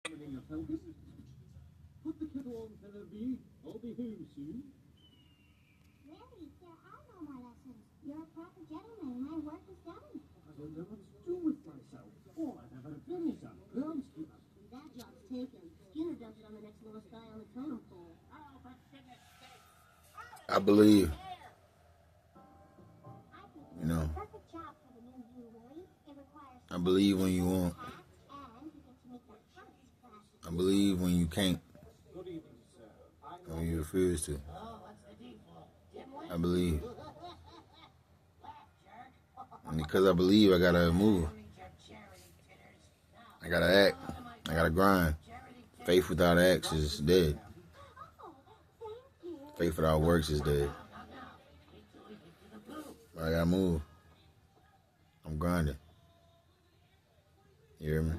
Put the kettle on, Penelope. I'll be home soon. Really, there are no more lessons. You're a proper gentleman. My work is done. I don't know what to do with myself. All I've ever done is a groundskeeper. That job's taken. Skinner dumped it on the next lowest guy on the totem pole. I believe, you know, Perfect job for the new you, Willie. It requires I believe when you want. and you get to make the house class. I believe when you can't, Good evening, sir. when you refuse to. I believe. And because I believe, I gotta move. I gotta act. I gotta grind. Faith without acts is dead. Faith without works is dead. I gotta move. I'm grinding. You hear me?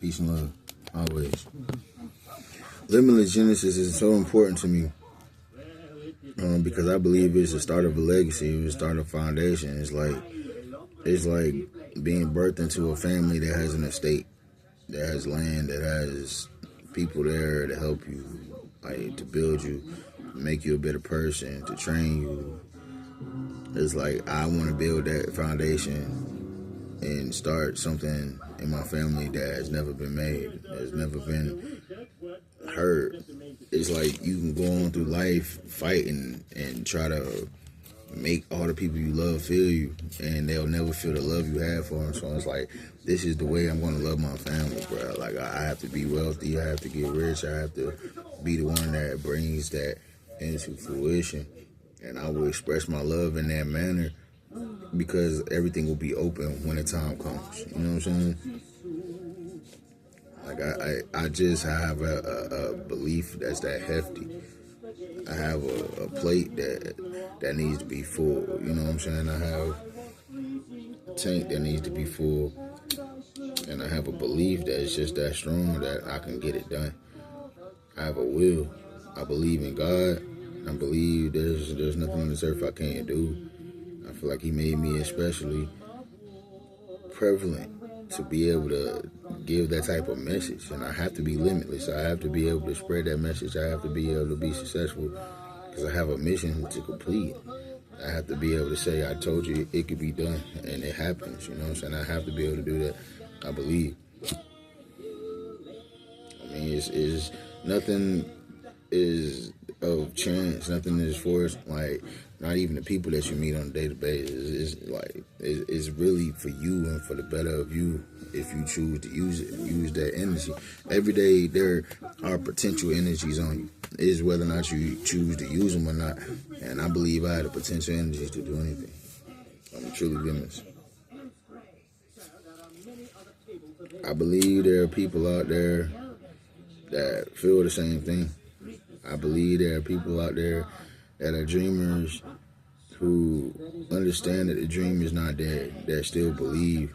Peace and love. Always. Limitless Genesis is so important to me. Because I believe it's the start of a legacy, it's the start of a foundation. It's like being birthed into a family that has an estate, that has land, that has people there to help you, like to build you, make you a better person, to train you. It's like I want to build that foundation and start something in my family that has never been made, has never been heard. It's like you can go on through life fighting and try to make all the people you love feel you, and they'll never feel the love you have for them. So it's like, this is the way I'm going to love my family, bro. Like, I have to be wealthy, I have to get rich, I have to be the one that brings that into fruition. And I will express my love in that manner because everything will be open when the time comes. You know what I'm saying? Like, I just have a belief that's that hefty. I have a plate that needs to be full. You know what I'm saying? I have a tank that needs to be full. And I have a belief that's just that strong that I can get it done. I have a will. I believe in God. I believe there's nothing on this earth I can't do. I feel like he made me especially prevalent to be able to give that type of message. And I have to be limitless. I have to be able to spread that message. I have to be able to be successful because I have a mission to complete. I have to be able to say, I told you it could be done, and it happens. You know what I'm saying? I have to be able to do that. I believe. I mean, it's nothing is of chance. Nothing is forced. Like, not even the people that you meet on a day-to-day basis. It's really for you and for the better of you if you choose to use it, use that energy. Every day there are potential energies on you. It's whether or not you choose to use them or not. And I believe I had the potential energies to do anything. I'm truly limitless. I believe there are people out there that feel the same thing. I believe there are people out there that are dreamers who understand that the dream is not dead, that still believe.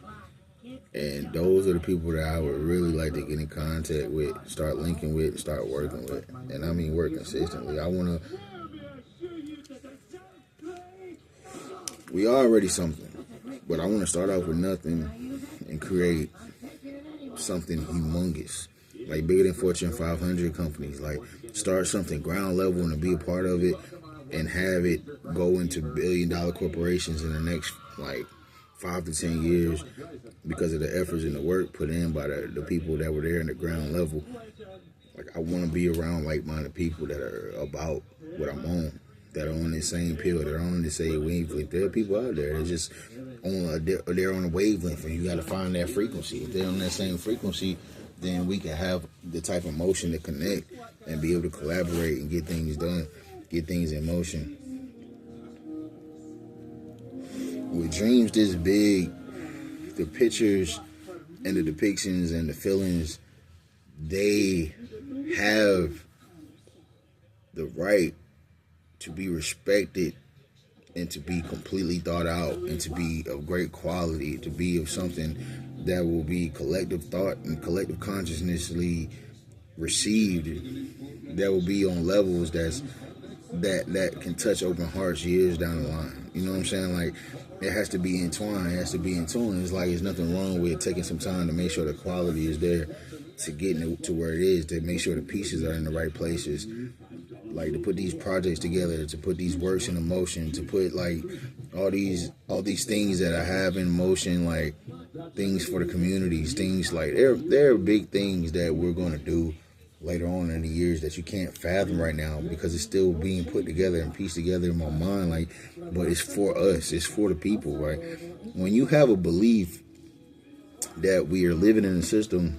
And those are the people that I would really like to get in contact with, start linking with, start working with. And I mean work consistently. We are already something, but I want to start off with nothing and create something humongous, like bigger than Fortune 500 companies. Like, start something ground level and be a part of it and have it go into billion-dollar corporations in the next, like, 5 to 10 years because of the efforts and the work put in by the people that were there in the ground level. Like, I want to be around like-minded people that are about what I'm on, that are on the same pill, that are on the same wavelength. There are people out there that just they're on a wavelength, and you got to find that frequency. If they're on that same frequency, then we can have the type of motion to connect and be able to collaborate and get things done, get things in motion. With dreams this big, the pictures and the depictions and the feelings, they have the right to be respected and to be completely thought out and to be of great quality, to be of something that will be collective thought and collective consciously received, that will be on levels that can touch open hearts years down the line. You know what I'm saying? Like, it has to be entwined. It has to be in tune. It's like there's nothing wrong with taking some time to make sure the quality is there, to get it to where it is, to make sure the pieces are in the right places. Like, to put these projects together, to put these works in motion, to put like all these things that I have in motion, like things for the communities, things like there are big things that we're gonna do later on in the years that you can't fathom right now, because it's still being put together and pieced together in my mind. Like, but it's for us, it's for the people, right? When you have a belief that we are living in a system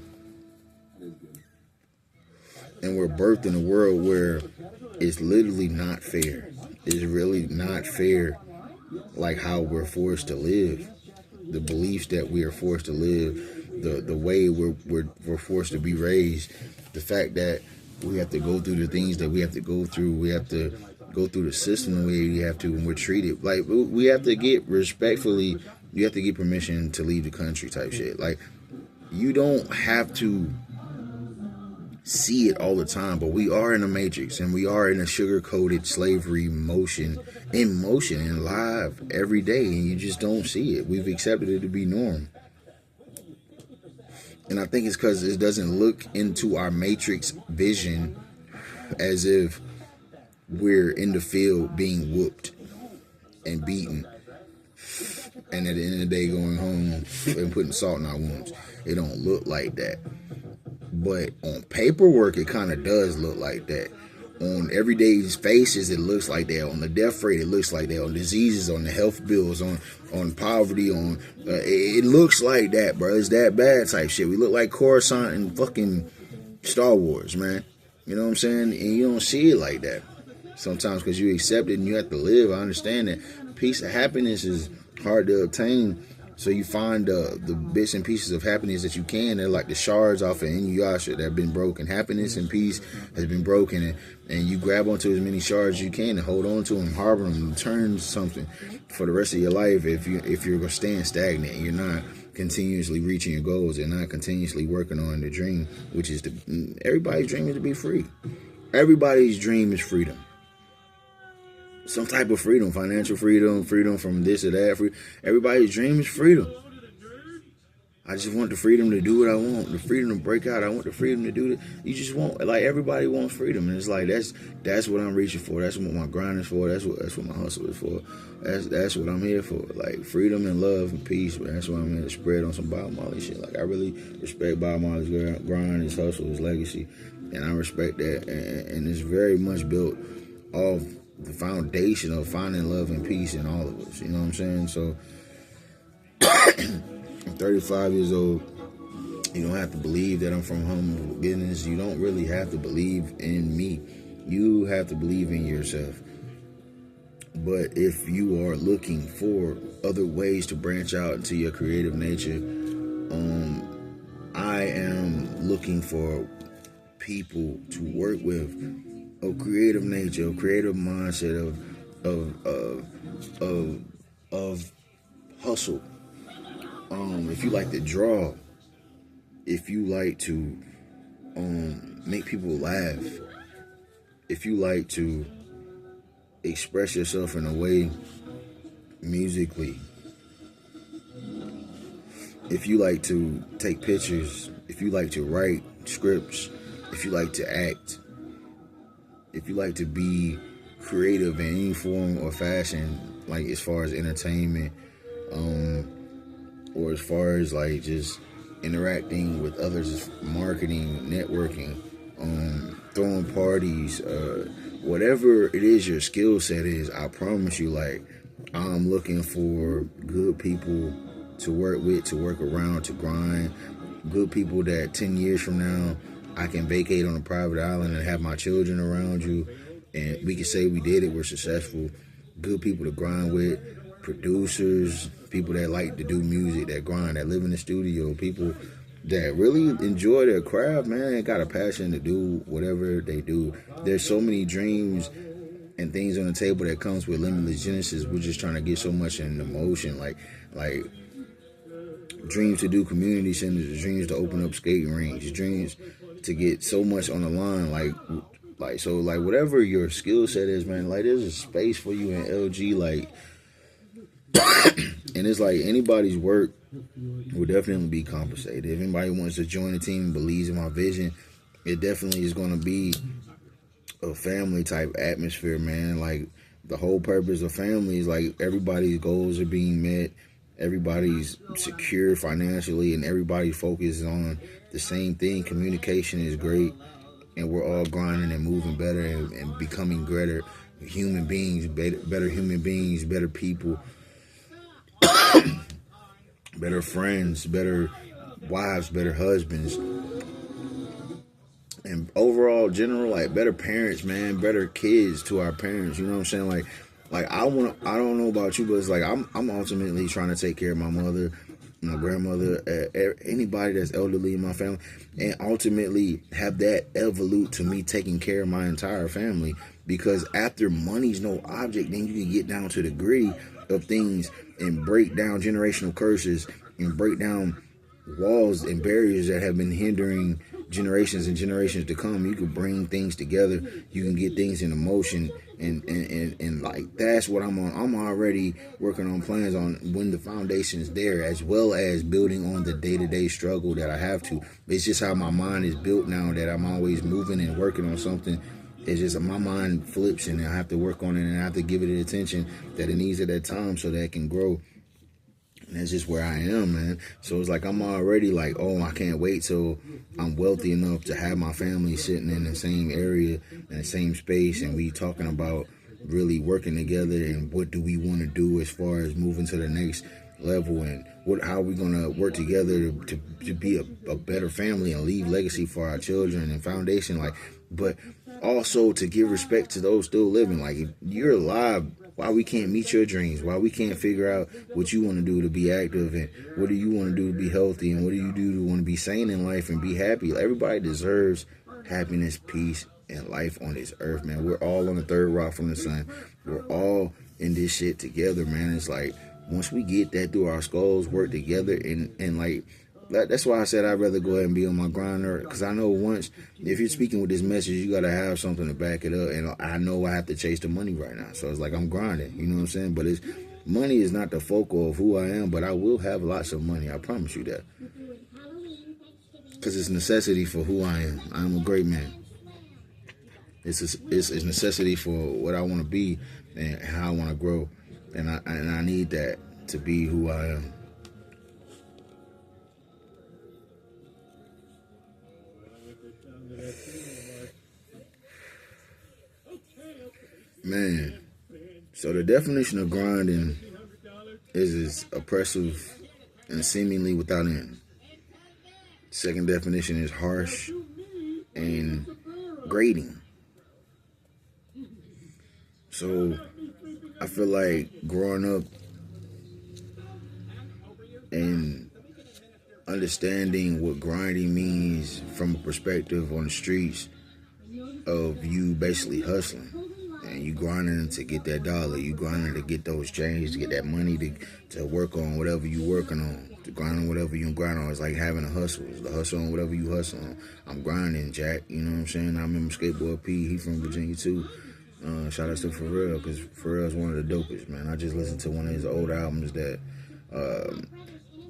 and we're birthed in a world where it's literally not fair, it's really not fair, like how we're forced to live, the beliefs that we are forced to live, the way we're forced to be raised, the fact that we have to go through the things that we have to go through, we have to go through the system the way we have to, and we're treated like we have to get respectfully, you have to get permission to leave the country type shit. Like, you don't have to see it all the time, but we are in a matrix, and we are in a sugar-coated slavery motion and live every day, and you just don't see it. We've accepted it to be norm. And I think it's because it doesn't look into our matrix vision as if we're in the field being whooped and beaten, and at the end of the day going home and putting salt in our wounds. It don't look like that. But on paperwork, it kind of does look like that. On everyday faces, it looks like that. On the death rate, it looks like that. On diseases, on the health bills, on poverty, on it looks like that, bro. It's that bad type shit. We look like Coruscant and fucking Star Wars, man. You know what I'm saying? And you don't see it like that sometimes because you accept it and you have to live. I understand that. Peace and happiness is hard to obtain. So you find the bits and pieces of happiness that you can. They're like the shards off of Inuyasha that have been broken. Happiness and peace has been broken, and you grab onto as many shards as you can and hold on to them, harbor them, and turn something for the rest of your life. If you're staying stagnant, you're not continuously reaching your goals and not continuously working on the dream, which is everybody's dream is to be free. Everybody's dream is freedom. Some type of freedom, financial freedom, freedom from this or that. Everybody's dream is freedom. I just want the freedom to do what I want, the freedom to break out. I want the freedom to do it. You just want, like, everybody wants freedom, and it's like that's what I'm reaching for. That's what my grind is for. That's what my hustle is for. That's what I'm here for. Like, freedom and love and peace. Man, that's what I'm here to spread on some Bob Marley shit. Like, I really respect Bob Marley's grind, his hustle, his legacy, and I respect that. And it's very much built off the foundation of finding love and peace in all of us. You know what I'm saying? So I'm 35 years old. You don't have to believe that I'm from humble beginnings. You don't really have to believe in me. You have to believe in yourself. But if you are looking for other ways to branch out into your creative nature, I am looking for people to work with of creative nature, of creative mindset, of hustle. If you like to draw, if you like to make people laugh, if you like to express yourself in a way musically, if you like to take pictures, if you like to write scripts, if you like to act, if you like to be creative in any form or fashion, like as far as entertainment, or as far as like just interacting with others, marketing, networking, throwing parties, whatever it is your skill set is, I promise you, like, I'm looking for good people to work with, to work around, to grind, good people that 10 years from now, I can vacate on a private island and have my children around you, and we can say we did it, we're successful. Good people to grind with, producers, people that like to do music, that grind, that live in the studio, people that really enjoy their craft, man, and got a passion to do whatever they do. There's so many dreams and things on the table that comes with Limitless Genesis. We're just trying to get so much in emotion, like dreams to do community centers, dreams to open up skating rinks, dreams to get so much on the line, like so whatever your skill set is, man, like there's a space for you in LG. Like And it's like anybody's work will definitely be compensated. If anybody wants to join the team, believes in my vision, it definitely is going to be a family type atmosphere, man. Like the whole purpose of family is like everybody's goals are being met, everybody's secure financially, and everybody focuses on the same thing. Communication is great, and we're all grinding and moving better and becoming greater human beings, better human beings, better people, better friends, better wives, better husbands, and overall general, like better parents, man, better kids to our parents. You know what I'm saying? Like I don't know about you, but it's like I'm ultimately trying to take care of my mother, my grandmother, anybody that's elderly in my family, and ultimately have that evolve to me taking care of my entire family. Because after money's no object, then you can get down to the gritty of things and break down generational curses and break down walls and barriers that have been hindering generations and generations to come. You can bring things together. You can get things into motion. And like, that's what I'm on. I'm already working on plans on when the foundation is there, as well as building on the day-to-day struggle that I have to. It's just how my mind is built now, that I'm always moving and working on something. It's just my mind flips, and I have to work on it, and I have to give it the attention that it needs at that time so that it can grow. And that's just where I am, man. So it's like I'm already like, oh, I can't wait till I'm wealthy enough to have my family sitting in the same area, in the same space, and we talking about really working together and what do we want to do as far as moving to the next level, and how are we going to work together to be a better family and leave legacy for our children and foundation. Like, but also to give respect to those still living. Like, if you're alive, why we can't meet your dreams? Why we can't figure out what you want to do to be active, and what do you want to do to be healthy, and what do you do to want to be sane in life and be happy? Everybody deserves happiness, peace, and life on this earth, man. We're all on the third rock from the sun. We're all in this shit together, man. It's like, once we get that through our skulls, work together, and like, that's why I said I'd rather go ahead and be on my grinder, because I know once, if you're speaking with this message, you got to have something to back it up, and I know I have to chase the money right now, so it's like I'm grinding, you know what I'm saying? But money is not the focal of who I am, but I will have lots of money, I promise you that, because it's necessity for who I am. I'm a great man. It's necessity for what I want to be and how I want to grow, and I need that to be who I am. Man, so the definition of grinding is oppressive and seemingly without end. Second definition is harsh and grating. So I feel like growing up and understanding what grinding means from a perspective on the streets of you basically hustling. And you grinding to get that dollar. You grinding to get those change, to get that money to work on whatever you working on. To grind on whatever you grind on. It's like having a hustle. It's the hustle on whatever you hustle on. I'm grinding, Jack. You know what I'm saying? I remember Skateboard P. He from Virginia too. Shout out to Pharrell, because Pharrell's one of the dopest, man. I just listened to one of his old albums that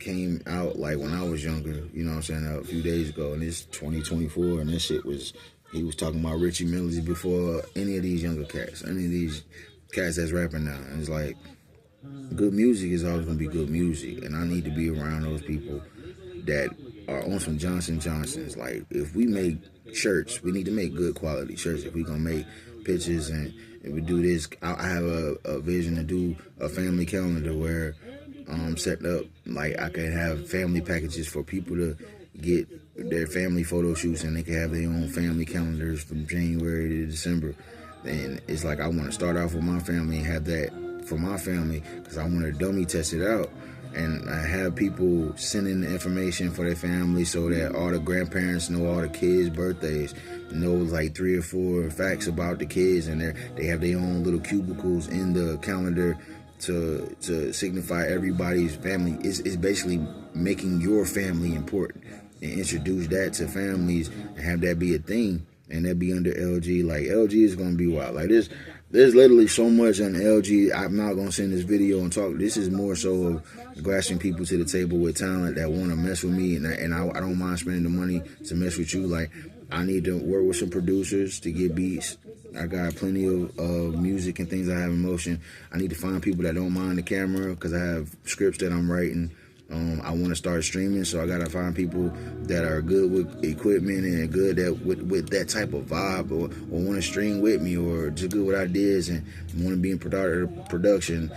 came out like when I was younger. You know what I'm saying? A few days ago, and it's 2024, and this shit was. He was talking about Richie Millers before any of these younger cats, any of these cats that's rapping now. And it's like, good music is always going to be good music. And I need to be around those people that are on some Johnson Johnsons. Like, if we make shirts, we need to make good quality shirts. If we're going to make pictures and we do this, I have a vision to do a family calendar where I'm setting up, like, I can have family packages for people to get their family photo shoots, and they can have their own family calendars from January to December. And it's like, I want to start off with my family and have that for my family, because I want to dummy test it out. And I have people sending the information for their family so that all the grandparents know all the kids' birthdays, know like 3 or 4 facts about the kids, and they have their own little cubicles in the calendar to signify everybody's family. It's basically making your family important, and introduce that to families and have that be a thing, and that be under LG. Like, LG is gonna be wild. Like, there's there's literally so much on LG. I'm not gonna send this video and talk. This is more so of grasping people to the table with talent that want to mess with me, and I don't mind spending the money to mess with you. Like, I need to work with some producers to get beats. I got plenty of music and things I have in motion. I need to find people that don't mind the camera because I have scripts that I'm writing. I want to start streaming, so I gotta find people that are good with equipment and good with that type of vibe, or want to stream with me, or just good with ideas and want to be in production.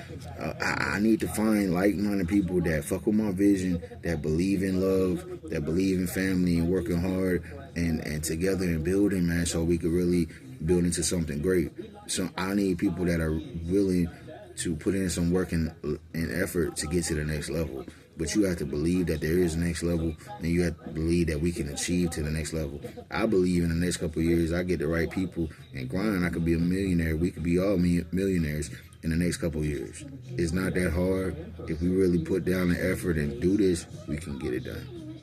I need to find like-minded people that fuck with my vision, that believe in love, that believe in family and working hard and together and building, man, so we could really build into something great. So I need people that are willing to put in some work and effort to get to the next level. But you have to believe that there is a next level, and you have to believe that we can achieve to the next level. I believe in the next couple of years, I get the right people and grind, I could be a millionaire. We could be all millionaires in the next couple of years. It's not that hard. If we really put down the effort and do this, we can get it done.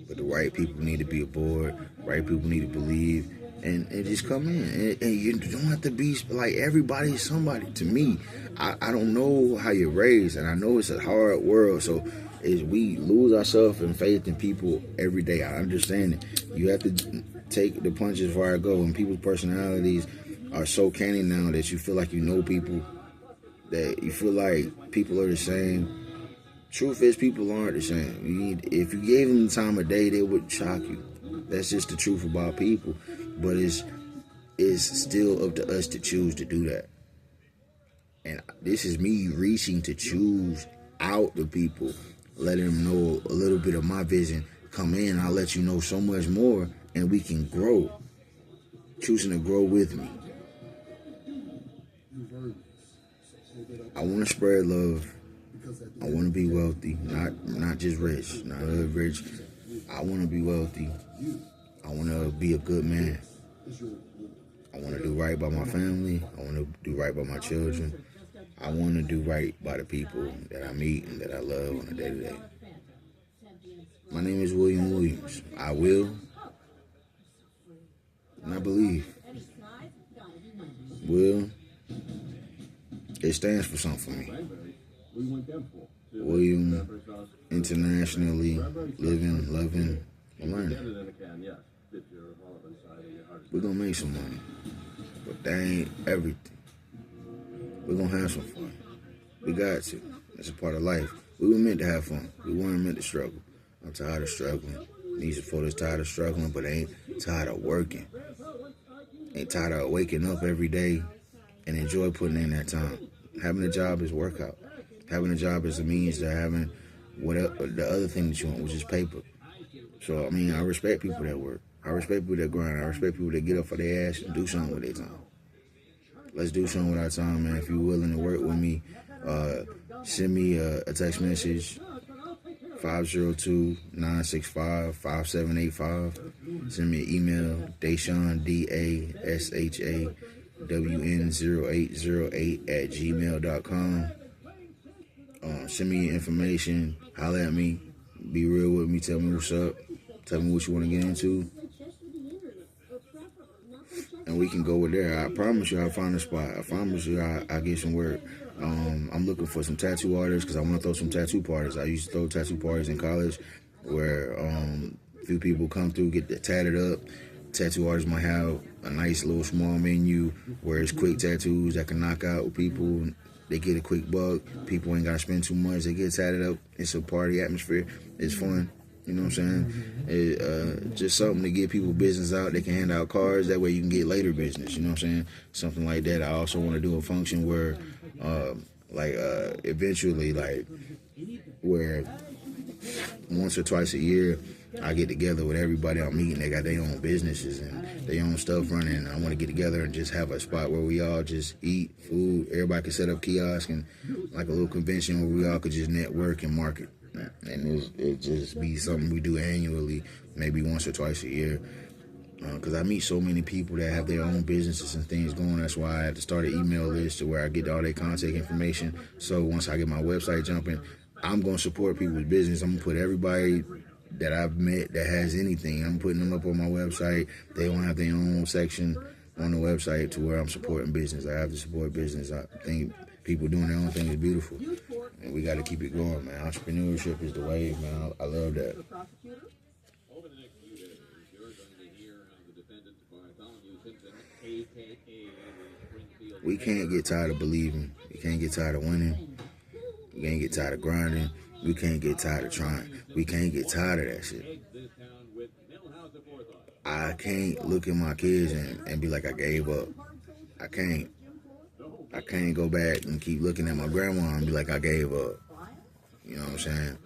But the right people need to be aboard. Right people need to believe. And just come in. And you don't have to be like everybody's somebody. To me, I don't know how you're raised, and I know it's a hard world. So we lose ourselves in faith in people every day. I understand it. You have to take the punches before I go. And people's personalities are so canny now that you feel like you know people, that you feel like people are the same. Truth is, people aren't the same. If you gave them the time of day, they would shock you. That's just the truth about people. But it's still up to us to choose to do that. And this is me reaching to choose out the people, letting them know a little bit of my vision. Come in, I'll let you know so much more, and we can grow. Choosing to grow with me. I want to spread love. I want to be wealthy, not just rich, not rich. I want to be wealthy. I want to be a good man. I want to do right by my family. I want to do right by my children. I want to do right by the people that I meet and that I love on a day-to-day. My name is William Williams. I will, and I believe. Will, it stands for something for me. William, internationally, living, loving, and learning. We're going to make some money, but that ain't everything. We're going to have some fun. We got to. That's a part of life. We were meant to have fun. We weren't meant to struggle. I'm tired of struggling. These folks tired of struggling, but they ain't tired of working. Ain't tired of waking up every day and enjoy putting in that time. Having a job is workout. Having a job is a means to having whatever the other thing that you want, which is paper. So, I mean, I respect people that work. I respect people that grind. I respect people that get up for their ass and do something with their time. Let's do something with our time, man. If you're willing to work with me, send me a text message, 502-965-5785. Send me an email, Dashawn, DASHAWN0808 @gmail.com. Send me your information, holler at me, be real with me, tell me what's up, tell me what you want to get into, and we can go with there. I promise you I'll find a spot. I promise you I'll get some work. I'm looking for some tattoo artists because I want to throw some tattoo parties. I used to throw tattoo parties in college where a few people come through, get tatted up. Tattoo artists might have a nice little small menu where it's quick tattoos that can knock out people. They get a quick buck. People ain't got to spend too much. They get tatted up. It's a party atmosphere. It's fun. You know what I'm saying? Just something to get people business out. They can hand out cards. That way you can get later business. You know what I'm saying? Something like that. I also want to do a function where, eventually, where once or twice a year, I get together with everybody I'm meeting. They got their own businesses and their own stuff running. I want to get together and just have a spot where we all just eat food. Everybody can set up kiosks and like a little convention where we all could just network and market. And it just be something we do annually, maybe once or twice a year. Because I meet so many people that have their own businesses and things going. That's why I had to start an email list to where I get all their contact information. So once I get my website jumping, I'm going to support people's business. I'm going to put everybody that I've met that has anything, I'm putting them up on my website. They don't have their own section on the website to where I'm supporting business. I have to support business. I think people doing their own thing is beautiful, and we got to keep it going, man. Entrepreneurship is the wave, man. I love that. Over the next few days, you're going to hear how the defendant, Bartholomew Simpson, a.k.a. Springfield... We can't get tired of believing. We can't get tired of winning. We can't get tired of grinding. We can't get tired of trying. We can't get tired of that shit. I can't look at my kids and be like, I gave up. I can't. I can't go back and keep looking at my grandma and be like, I gave up. You know what I'm saying?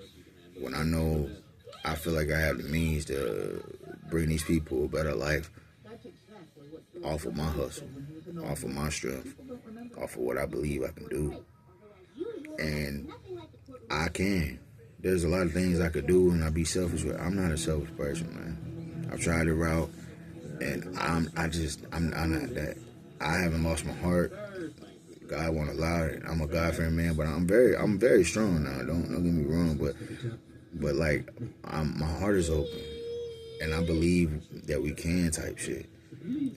When I know, I feel like I have the means to bring these people a better life off of my hustle, off of my strength, off of what I believe I can do. And I can. There's a lot of things I could do and I'd be selfish with. I'm not a selfish person, man. I've tried the route and I'm not that. I haven't lost my heart. God won't allow it. I'm a God-fearing man, but I'm very strong now. Don't get me wrong, but like my heart is open and I believe that we can type shit.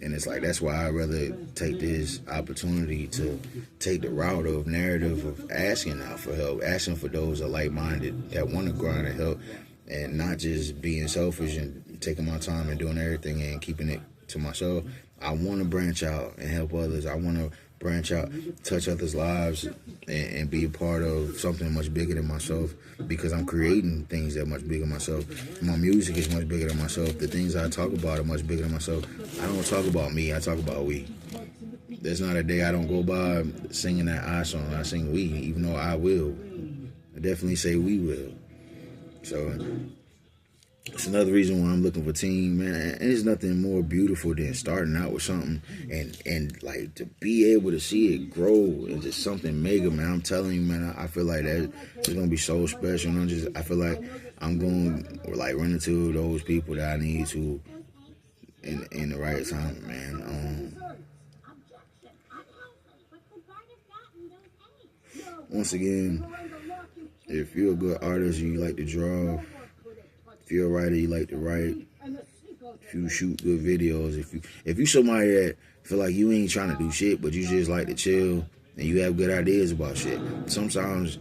And it's like, that's why I'd rather take this opportunity to take the route of narrative of asking out for help, asking for those that are like-minded, that want to grind and help, and not just being selfish and taking my time and doing everything and keeping it to myself. I want to branch out and help others. I want to branch out, touch others' lives, and be a part of something much bigger than myself, because I'm creating things that are much bigger than myself. My music is much bigger than myself. The things I talk about are much bigger than myself. I don't talk about me, I talk about we. There's not a day I don't go by singing that I song. I sing we, even though I will. I definitely say we will. So it's another reason why I'm looking for team, man. And there's nothing more beautiful than starting out with something and like to be able to see it grow into something mega, man. I'm telling you, man, I feel like that it's gonna be so special. And I feel like I'm going to like run into those people that I need to in the right time, man. Once again, if you're a good artist and you like to draw, if you're a writer, you like to write, if you shoot good videos, if you somebody that feel like you ain't trying to do shit, but you just like to chill and you have good ideas about shit. Sometimes,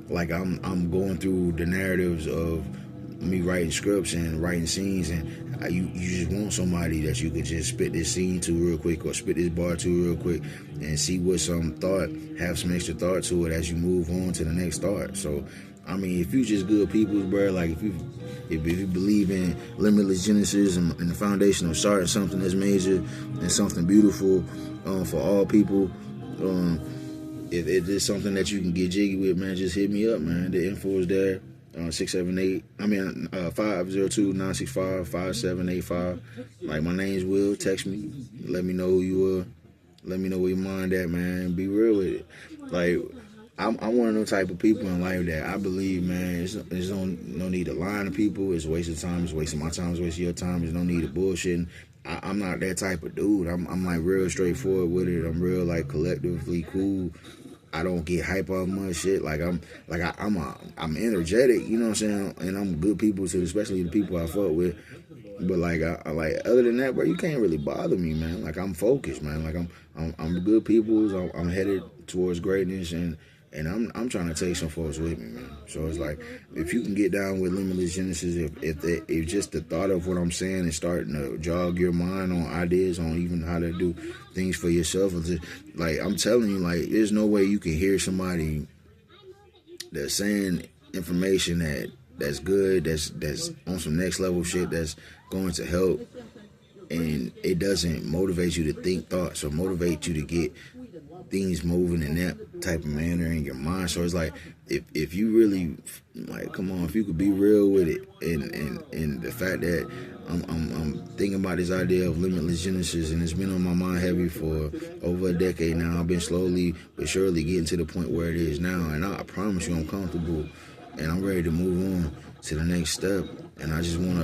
like I'm going through the narratives of me writing scripts and writing scenes, and you just want somebody that you could just spit this scene to real quick or spit this bar to real quick and see what some thought, have some extra thought to it as you move on to the next thought. So, I mean, if you just good people, bro, like if you believe in limitless genesis and the foundation of starting something that's major and something beautiful for all people, if it's something that you can get jiggy with, man, just hit me up, man. The info is there. 502-965-5785. Like, my name's Will. Text me. Let me know who you are. Let me know where your mind at, man. Be real with it. Like, I'm one of those type of people in life that I believe, man, there's no need to lie to people. It's a waste of time. It's wasting my time. It's wasting your time. There's no need to bullshitting. I'm not that type of dude. I'm like real straightforward with it. I'm real like collectively cool. I don't get hype on much shit. I'm energetic, you know what I'm saying? And I'm good people too, especially the people I fuck with. But like I like other than that, bro, you can't really bother me, man. Like I'm focused, man. Like I'm good people. I'm headed towards greatness, and I'm trying to take some folks with me, man. So it's like, if you can get down with limitless genesis, if just the thought of what I'm saying is starting to jog your mind on ideas on even how to do things for yourself, like I'm telling you, like there's no way you can hear somebody that's saying information that's good, that's on some next level shit that's going to help, and it doesn't motivate you to think thoughts or motivate you to get things moving in that type of manner in your mind. So it's like, if you really, like, come on, if you could be real with it, and the fact that I'm thinking about this idea of limitless genesis, and it's been on my mind heavy for over a decade now. I've been slowly but surely getting to the point where it is now, and I promise you I'm comfortable and I'm ready to move on to the next step. And I just want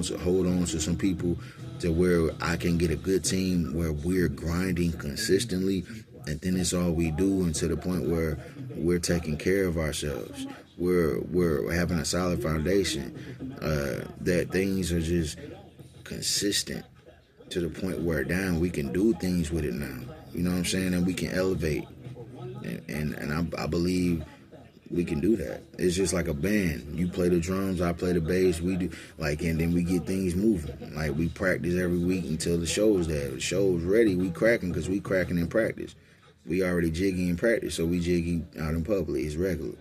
to hold on to some people to where I can get a good team where we're grinding consistently, and then it's all we do, and to the point where we're taking care of ourselves. We're having a solid foundation, that things are just consistent to the point where damn, we can do things with it now. You know what I'm saying? And we can elevate. And I believe we can do that. It's just like a band. You play the drums, I play the bass. We do and then we get things moving. Like we practice every week until the show's there. The show's ready. We cracking because we cracking in practice. We already jigging in practice, so we jigging out in public. It's regular.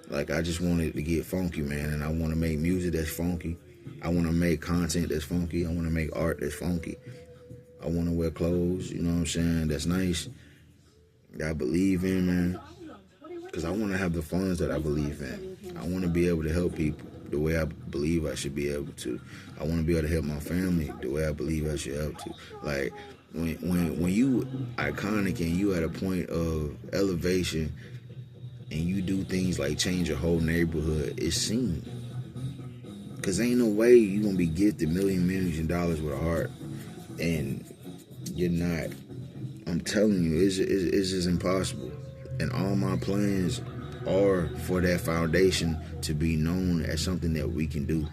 Like I just wanted to get funky, man, and I want to make music that's funky. I want to make content that's funky. I want to make art that's funky. I want to wear clothes, you know what I'm saying, that's nice, that I believe in, man. Because I want to have the funds that I believe in. I want to be able to help people the way I believe I should be able to. I want to be able to help my family the way I believe I should help to. Like, when you iconic and you at a point of elevation and you do things like change a whole neighborhood, it's seen. Because ain't no way you going to be gifted millions of dollars with a heart and you're not. I'm telling you, it's just impossible. And all my plans are for that foundation to be known as something that we can do.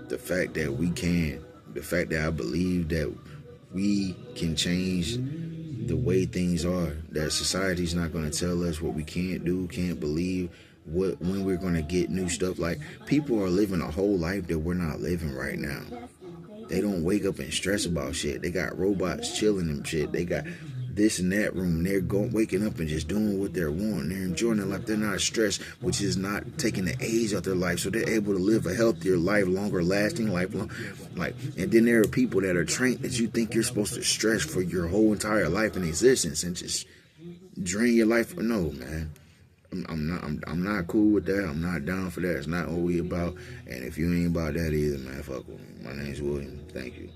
The fact that we can, the fact that I believe that we can change the way things are, that society's not going to tell us what we can't do, can't believe, when we're going to get new stuff. Like, people are living a whole life that we're not living right now. They don't wake up and stress about shit. They got robots chilling and shit. They got this and that room. They're waking up and just doing what they're wanting. They're enjoying their life. They're not stressed, which is not taking the age of their life. So they're able to live a healthier life, longer lasting life. And then there are people that are trained that you think you're supposed to stress for your whole entire life and existence and just drain your life. No, man. I'm not cool with that. I'm not down for that. It's not what we about. And if you ain't about that either, man, fuck with me. My name's William. Thank you.